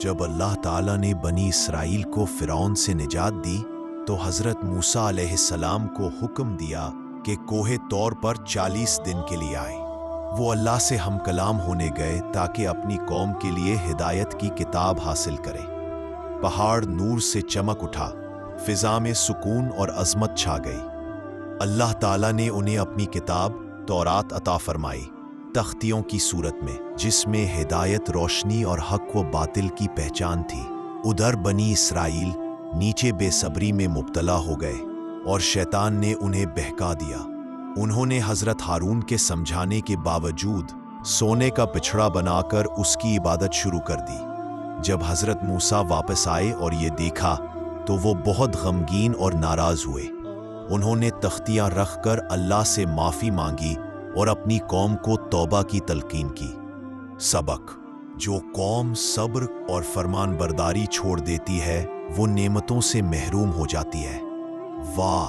جب اللہ تعالیٰ نے بنی اسرائیل کو فرعون سے نجات دی تو حضرت موسیٰ علیہ السلام کو حکم دیا کہ کوہ طور پر 40 دن کے لیے آئے۔ وہ اللہ سے ہم کلام ہونے گئے تاکہ اپنی قوم کے لیے ہدایت کی کتاب حاصل کرے۔ پہاڑ نور سے چمک اٹھا، فضا میں سکون اور عظمت چھا گئی۔ اللہ تعالیٰ نے انہیں اپنی کتاب تورات عطا فرمائی، تختیوں کی صورت میں، جس میں ہدایت، روشنی اور حق و باطل کی پہچان تھی۔ ادھر بنی اسرائیل نیچے بے صبری میں مبتلا ہو گئے اور شیطان نے انہیں بہکا دیا۔ انہوں نے حضرت ہارون کے سمجھانے کے باوجود سونے کا بچھڑا بنا کر اس کی عبادت شروع کر دی۔ جب حضرت موسیٰ واپس آئے اور یہ دیکھا تو وہ بہت غمگین اور ناراض ہوئے۔ انہوں نے تختیاں رکھ کر اللہ سے معافی مانگی اور اپنی قوم کو توبہ کی تلقین کی۔ سبق: جو قوم صبر اور فرمان برداری چھوڑ دیتی ہے وہ نعمتوں سے محروم ہو جاتی ہے۔ واہ!